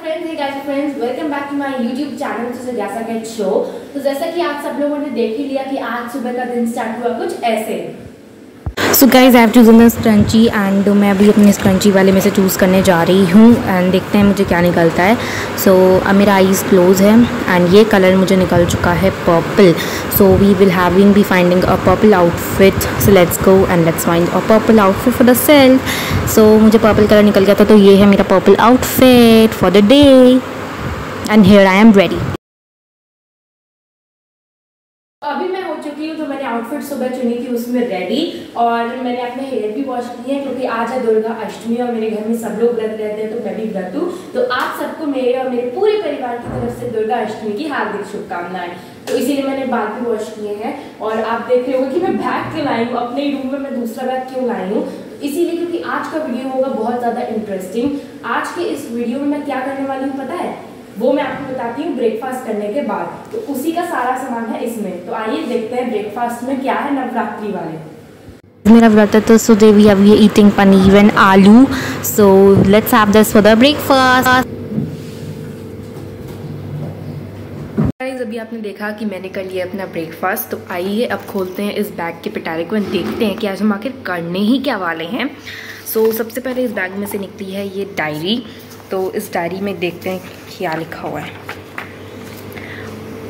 Friends welcome back to my YouTube channel to जिज्ञासा kid show. तो जैसा कि आप सब लोगों ने देख ही लिया कि आज सुबह का दिन स्टार्ट हुआ कुछ ऐसे। So guys I have chosen the scrunchie and मैं अभी अपनी स्क्रंची वाले में से चूज़ करने जा रही हूँ एंड देखते हैं मुझे क्या निकलता है। सो अब मेरा आईज क्लोज है एंड ये कलर मुझे निकल चुका है purple. So we will having be finding a purple outfit. So let's go and let's find a purple outfit for the self. So मुझे पर्पल कलर निकल गया था, तो ये है मेरा purple outfit for the day and here I am ready. अभी मैं हो चुकी हूँ, जो मैंने आउटफिट सुबह चुनी थी उसमें रेडी, और मैंने अपने हेयर भी वॉश किए हैं क्योंकि आज है दुर्गा अष्टमी और मेरे घर में सब लोग व्रत रहते हैं, तो मैं भी व्रत हूँ। तो आप सबको मेरे और मेरे पूरे परिवार की तरफ से दुर्गा अष्टमी की हार्दिक शुभकामनाएं। तो इसीलिए मैंने बाल भी वॉश किए हैं और आप देख रहे हो कि मैं बैग क्यों लाई हूँ, अपने रूम में मैं दूसरा बैग क्यों लाई हूँ, इसीलिए क्योंकि आज का वीडियो होगा बहुत ज़्यादा इंटरेस्टिंग। आज के इस वीडियो में मैं क्या करने वाली हूँ पता है, वो मैं आपको बताती हूँ ब्रेकफास्ट करने के बाद। तो उसी का सारा सामान है इसमें, तो आइए देखते हैं ब्रेकफास्ट में क्या है नवरात्रि वाले। मेरा व्रत है तो today we are eating paneer and aloo. So let's have this for the breakfast. Guys अभी आपने देखा कि मैंने कर लिया अपना ब्रेकफास्ट, तो आइए अब खोलते हैं इस बैग के पिटारे को और देखते हैं कि आज हम आखिर करने ही क्या वाले हैं। सो सबसे पहले इस बैग में से निकली है ये डायरी। तो इस डायरी में देखते हैं क्या लिखा हुआ है।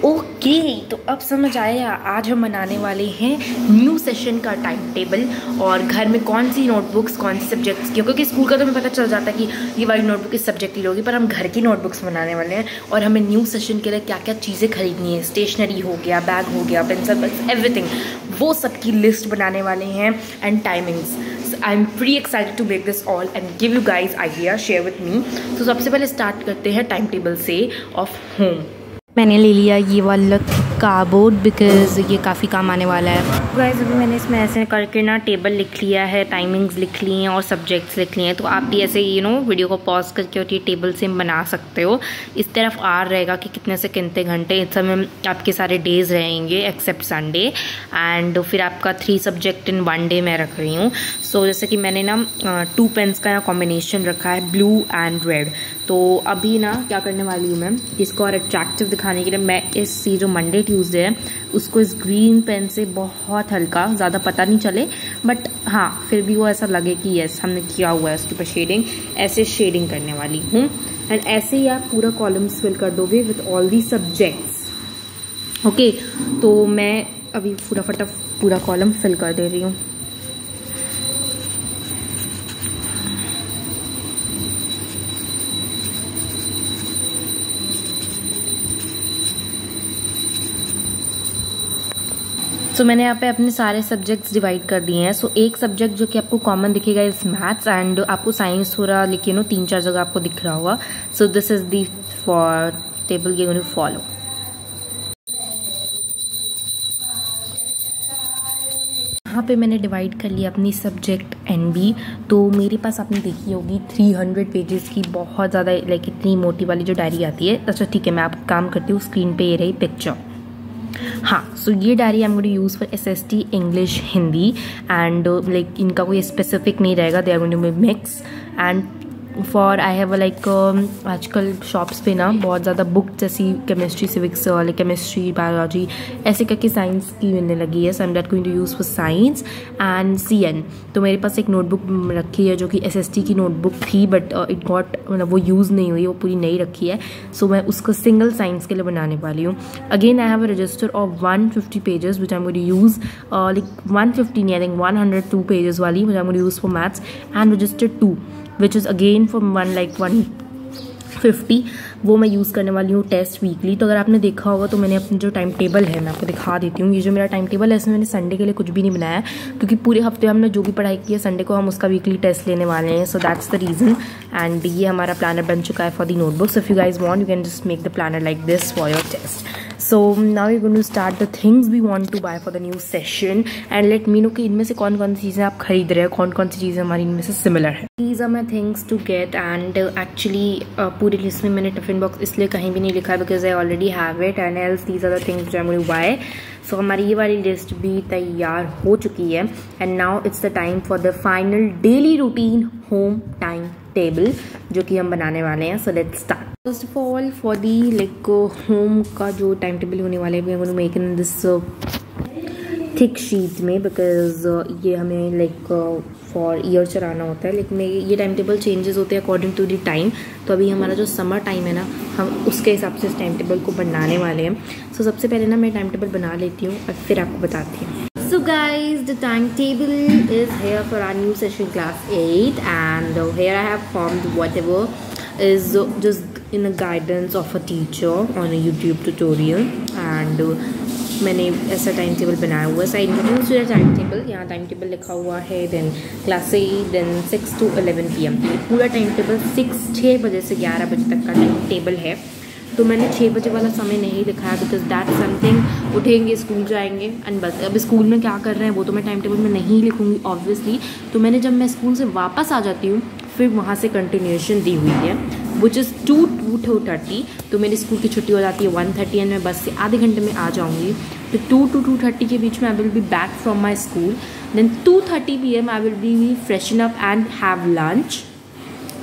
ओके, तो अब समझ आया, आज हम बनाने वाले हैं न्यू सेशन का टाइम टेबल और घर में कौन सी नोटबुक्स कौन सी सब्जेक्ट्स की, क्योंकि स्कूल का तो हमें पता चल जाता है कि ये वाली नोटबुक इस सब्जेक्ट की होगी, पर हम घर की नोटबुक्स बनाने वाले हैं और हमें न्यू सेशन के लिए क्या क्या चीज़ें खरीदनी है, स्टेशनरी हो गया, बैग हो गया, पेंसिल बॉक्स, एवरीथिंग, वो सब की लिस्ट बनाने वाले हैं and timings. I am pretty excited to make this all and give you guys idea, share with me. तो सबसे पहले स्टार्ट करते हैं टाइम टेबल से ऑफ होम। मैंने ले लिया ये वाला कार्डबोर्ड बिकॉज ये काफ़ी काम आने वाला है। गाइस अभी मैंने इसमें ऐसे करके ना टेबल लिख लिया है, टाइमिंग्स लिख ली हैं और सब्जेक्ट्स लिख लिए हैं। तो आप भी ऐसे वीडियो को पॉज करके और ये टेबल से बना सकते हो। इस तरफ आर रहेगा कि कितने से कितने घंटे, इस समय आपके सारे डेज रहेंगे एक्सेप्ट संडे, एंड फिर आपका 3 सब्जेक्ट इन 1 डे मैं रख रही हूँ। सो जैसे कि मैंने ना 2 पेन्स का कॉम्बिनेशन रखा है, ब्लू एंड रेड। तो अभी ना क्या करने वाली हूँ मैं, इसको और अट्रैक्टिव दिखाने के लिए मैं ये जो मंडे ट्यूसडे है उसको इस ग्रीन पेन से बहुत हल्का, ज़्यादा पता नहीं चले बट हाँ फिर भी वो ऐसा लगे कि यस हमने किया हुआ है उसके ऊपर शेडिंग, ऐसे शेडिंग करने वाली हूँ। एंड ऐसे ही आप पूरा कॉलम्स फिल कर दोगे with all the subjects. Okay, तो मैं अभी फटाफट पूरा कॉलम फिल कर दे रही हूँ। सो मैंने यहाँ पे अपने सारे सब्जेक्ट्स डिवाइड कर दिए हैं। सो एक सब्जेक्ट जो कि आपको कॉमन दिखेगा इस मैथ्स, एंड आपको साइंस थोड़ा लिखिए 3-4 जगह आपको दिख रहा होगा। So this is the for table you going to follow. यहाँ पे मैंने डिवाइड कर लिया अपनी सब्जेक्ट NB। तो मेरे पास आपने देखी होगी 300 पेजेस की बहुत ज़्यादा लाइक इतनी मोटी वाली जो डायरी आती है। अच्छा ठीक है, मैं आपको काम करती हूँ, स्क्रीन पे ये रही पिक्चर। हाँ, सो ये diary I am going to use for SST English Hindi, and like इनका कोई स्पेसिफिक नहीं रहेगा, they are going to be mix. And for I have like आजकल शॉप्स पे ना बहुत ज़्यादा बुक जैसी chemistry civics like chemistry biology ऐसे करके साइंस की मिलने लगी है। So I am not going to use for science and CN। तो मेरे पास एक नोटबुक रखी है जो कि SST की नोटबुक थी बट इट गॉट मतलब वो यूज़ नहीं हुई, वो पूरी नहीं रखी है। सो मैं उसको सिंगल साइंस के लिए बनाने वाली हूँ। Again I have a register of 150 pages which I am going to use like 150 नहीं, आई थिंक 102 पेजेस वाली which I am going to use for maths, and register 2 which is again from 150, वो मैं use करने वाली हूँ test weekly. तो अगर आपने देखा होगा तो मैंने अपना जो टाइम टेबल है मैं आपको दिखा देती हूँ। ये जो मेरा टाइम टेबल है इसमें मैंने संडे के लिए कुछ भी नहीं बनाया क्योंकि पूरे हफ्ते हमने जो भी पढ़ाई की है संडे को हम उसका वीकली टेस्ट लेने वाले हैं। So that's the reason, and ये हमारा प्लानर बन चुका है for the notebooks. If you guys want you can just make the planner like this for your test. So now we're going to start the things we want to buy for the new session and let me know कि इनमें से कौन कौन सी चीज़ें आप खरीद रहे हो, कौन कौन सी चीज़ें हमारी इनमें से सिमिलर है। These are my things to get and actually पूरी लिस्ट में मैंने टिफिन बॉक्स इसलिए कहीं भी नहीं लिखा है because I already have it and else these are the things which I'm going to buy. So हमारी ये वाली लिस्ट भी तैयार हो चुकी है and now it's the time for the final daily routine home time table जो कि हम बनाने वाले हैं। So let's start. First of all for the like home का जो टाइम टेबल होने वाला है we are going to make in this thick sheet में, बिकॉज ये हमें लाइक फॉर ईयर चलाना होता है। लेकिन ये टाइम टेबल चेंजेस होते हैं अकॉर्डिंग टू द टाइम। तो अभी हमारा जो समर टाइम है ना, हम उसके हिसाब से इस टाइम टेबल को बनाने वाले हैं। सो सबसे पहले ना मैं टाइम टेबल बना लेती हूँ और फिर आपको बताती हूँ। So guys, the timetable is here for our new session class 8, and here I have formed whatever is just in the guidance of a teacher on a YouTube tutorial, and मैंने ऐसा टाइम टेबल बनाया हुआ है। So introduce to the time table, यहाँ time table लिखा हुआ है, then class 8, then 6 to 11 PM। पूरा टाइम टेबल 6 बजे से 11 बजे तक का टाइम टेबल है। तो मैंने 6 बजे वाला समय नहीं लिखा है बिकॉज दैट समथिंग उठेंगे, स्कूल जाएंगे एंड बस। अब स्कूल में क्या कर रहे हैं वो तो मैं टाइम टेबल में नहीं लिखूँगी ऑब्वियसली। तो मैंने जब मैं स्कूल से वापस आ जाती हूँ फिर वहाँ से कंटिन्यूएशन दी हुई है विच इज़ 2 to 2:30। तो मेरी स्कूल की छुट्टी हो जाती है 1:30 एंड मैं बस से आधे घंटे में आ जाऊँगी। तो 2 to 2:30 के बीच में I will be back from my school. Then 2:30 PM I will be freshen up and have lunch.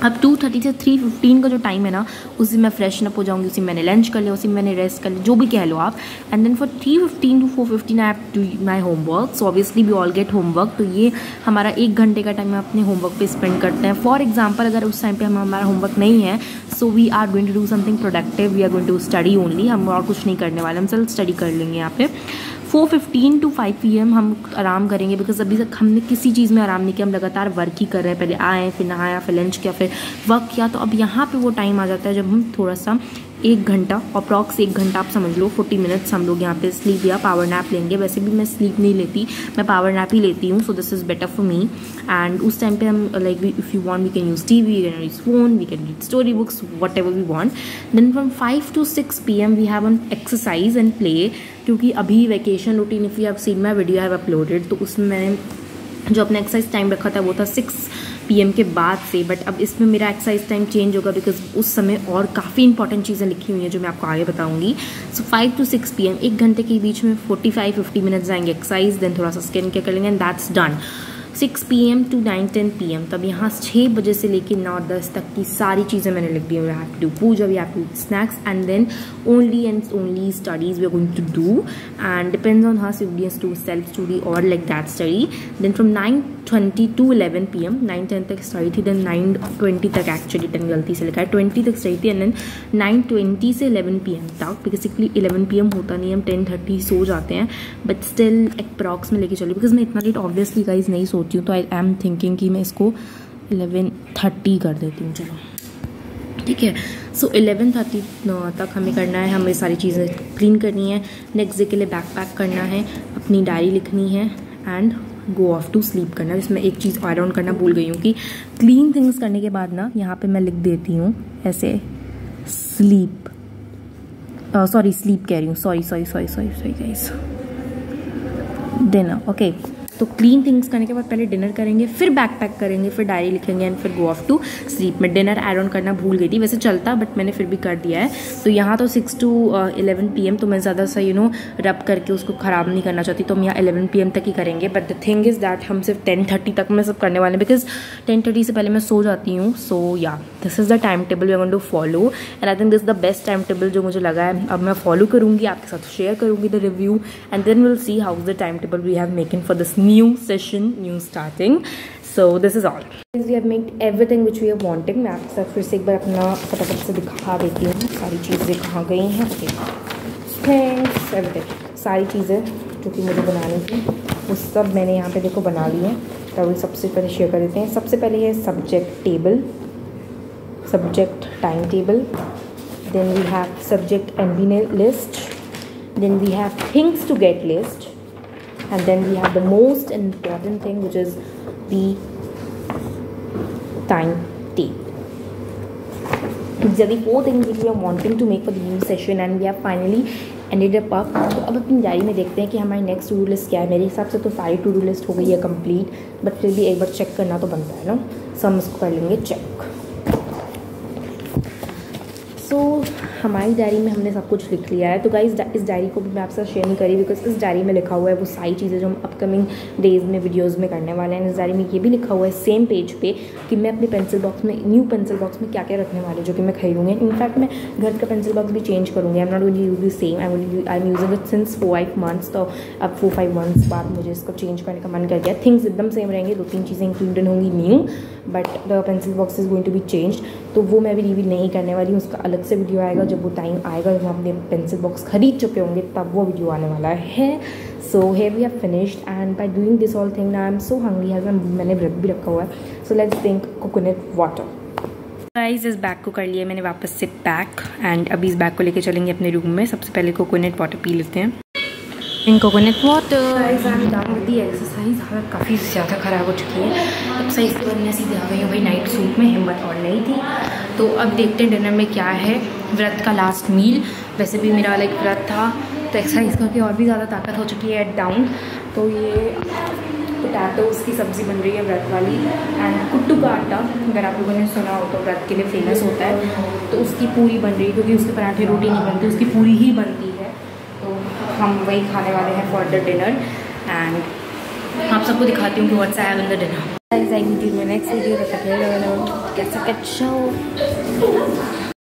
अब 2:30 से 3:15 का जो टाइम है ना, उसी में फ्रेशन अप हो जाऊँगी, उसी में मैंने लंच कर लिया, उसी में मैंने रेस्ट कर लिया, जो भी कह लो आप। And then for 3:15 to 4:15 I have to do my homework. So obviously we all get homework. तो ये हमारा 1 घंटे का टाइम हम अपने होमवर्क पे स्पेंड करते हैं। फॉर एग्जाम्पल अगर उस टाइम पे हमारा होमवर्क नहीं है, so we are going to do something productive, we are going to study only. हम और कुछ नहीं करने वाले, हम सिर्फ स्टडी कर लेंगे यहाँ पे। 4:15 to 5 PM हम आराम करेंगे बिकॉज अभी तक हमने किसी चीज़ में आराम नहीं किया, हम लगातार वर्क ही कर रहे हैं। पहले आए, फिर नहाया, फिर लंच किया, फिर वर्क किया। तो अब यहाँ पे वो टाइम आ जाता है जब हम थोड़ा सा 1 घंटा, अप्रॉक्स 1 घंटा आप समझ लो, 40 मिनट्स हम लोग यहाँ पे स्लीप या पावर नैप लेंगे। वैसे भी मैं स्लीप नहीं लेती, मैं पावर नैप ही लेती हूँ। So this is better for me. And उस टाइम पे हम like if you want we can use TV, we can use phone, we can read story books, whatever we want. Then from 5 to 6 PM we have an exercise and play. क्योंकि अभी vacation routine if you have seen my video have uploaded, तो उसमें मैंने जो अपना exercise time रखा था वो था 6 PM के बाद से। बट अब इसमें मेरा एक्सरसाइज टाइम चेंज होगा बिकॉज उस समय और काफ़ी इंपॉर्टेंट चीज़ें लिखी हुई हैं जो मैं आपको आगे बताऊंगी। सो 5 to 6 PM 1 घंटे के बीच में 45-50 मिनट्स जाएंगे एक्सरसाइज, देन थोड़ा सा स्किन केयर कर लेंगे and that's done. 6 PM to 9-10 PM तब यहाँ 6 बजे से लेकर 9-10 तक की सारी चीज़ें मैंने लिख दी हैं। We have to do puja, we have to snacks and then only studies we are going to do and depends on how students to self study और like that study. Then from 9:20 to 11 PM 9:10 तक study थी, then 9:20 तक actually 10 गलती से लिखा है 20 तक study थी एंड देन 9:20 से 11 PM तक। बेसिकली 11 PM होता नहीं, हम 10:30 सो जाते हैं बट स्टिल अप्रॉक्स में लेके चलिए बिकॉज मैं इतना लेट ऑब्वियसली गाइज नहीं सोती हूँ। तो आई एम थिंकिंग कि मैं इसको 11:30 कर देती हूँ, चलो ठीक है। सो 11:30 तक हमें करना है, हमें सारी चीज़ें क्लीन करनी है, नेक्स्ट डे के लिए बैक पैक करना है, अपनी डायरी लिखनी है and go off to sleep करना है। इसमें एक चीज़ ऐड ऑन करना भूल गई हूँ कि क्लीन थिंग्स करने के बाद ना यहाँ पे मैं लिख देती हूँ ऐसे स्लीप, सॉरी स्लीप कह रही हूँ, सॉरी गाइस, डिनर। ओके, तो क्लीन थिंग्स करने के बाद पहले डिनर करेंगे, फिर बैक पैक करेंगे, फिर डायरी लिखेंगे एंड फिर गो ऑफ टू स्लीप। में डिनर ऐड ऑन करना भूल गई थी, वैसे चलता बट मैंने फिर भी कर दिया है। तो यहाँ तो 6 to 11 PM तो मैं ज़्यादा सा रब करके उसको ख़राब नहीं करना चाहती, तो हम यहाँ 11 PM तक ही करेंगे। But the thing is that हम सिर्फ 10:30 तक में सब करने वाले हैं बिकॉज 10:30 से पहले मैं सो जाती हूँ। सो या this is the time table we are going to follow and I think this is the best time table जो मुझे लगा है। अब मैं फॉलो करूँगी, आपके साथ शेयर करूँगी the review and then will see how is the time table we have making for this new session, new starting. So this is all. We have made everything which we are wanting. मैं आपके साथ फिर से एक बार अपना फटाफट से दिखा देती हूँ सारी चीज़ें कहाँ गई हैं। थैंक्स एवरीथिंग, सारी चीज़ें जो कि मुझे बनानी थी वो सब मैंने यहाँ पे देखो बना ली है। तो सबसे पहले शेयर कर देते हैं। सबसे पहले है subject table, subject time table, then we have subject MB list, then we have things to get list, and then we have the most important thing which is the timetable. These are the 4 things which we are wanting to make for the new session and we have finally ended up। तो अब अपनी diary में देखते हैं कि हमारी next to do list क्या है। मेरे हिसाब से तो सारी टू डू लिस्ट हो गई है कंप्लीट, बट फिर भी एक बार चेक करना तो बनता है ना, सो हम इसको कर लेंगे चेक। सो हमारी डायरी में हमने सब कुछ लिख लिया है। तो गाइस इस डायरी को भी मैं आपसे शेयर नहीं करी बिकॉज इस डायरी में लिखा हुआ है वो सारी चीज़ें जो हम अपकमिंग डेज़ में वीडियोज़ में करने वाले हैं। इस डायरी में ये भी लिखा हुआ है सेम पेज पे कि मैं अपने पेंसिल बॉक्स में न्यू पेंसिल बॉक्स में क्या क्या रखने वाले जो कि मैं खरीदूँगी। इनफैक्ट मैं घर का पेंसिल बॉक्स भी चेंज करूँगी। I am not going to use the same, I am using it since 4-5 months. तो अब 4-5 मंथ्स बाद मुझे इसको चेंज करने का मन कर गया। थिंग्स एकदम सेम रहेंगे, 2-3 चीज़ें इंक्लूडेड होंगी new, but the pencil box is going to be change. तो वो मैं भी रिवील नहीं करने वाली हूँ, उसका अलग से वीडियो आएगा जब वो टाइम आएगा जब हम अपने पेंसिल बॉक्स खरीद चुके होंगे, तब वो वीडियो आने वाला है। सो here we have finished and by doing this all thing now I'm so hungry, as मैंने व्रत भी रखा हुआ है। So let's drink coconut water. Guys इस बैग को कर लिया मैंने वापस से पैक एंड अभी इस बैग को लेके चलेंगे अपने रूम में। सबसे पहले कोकोनट वाटर पी लेते हैं। इन कोकोनट वाटर एक्सरसाइज हालत काफ़ी ज़्यादा ख़राब हो चुकी है। एक्सरसाइज के बाद मैं सीधे आ गई हूँ भाई नाइट सूट में, हिम्मत और नहीं थी। तो अब देखते हैं डिनर में क्या है। व्रत का लास्ट मील, वैसे भी मेरा लाइक व्रत था तो एक्सरसाइज करके और भी ज़्यादा ताकत हो चुकी है डाउन। तो ये पोटैटोज़ की सब्ज़ी बन रही है व्रत वाली एंड कुट्टू का आटा, अगर आप लोगों ने सुना हो तो व्रत के लिए फेमस होता है। तो उसकी पूरी बन रही है क्योंकि उसके पराठे रोटी नहीं बनती, उसकी पूरी ही बनती है। तो हम वही खाने वाले हैं फॉर द डिनर एंड आप सबको दिखाती हूँ कि what's I have in the dinner. Next video कैसे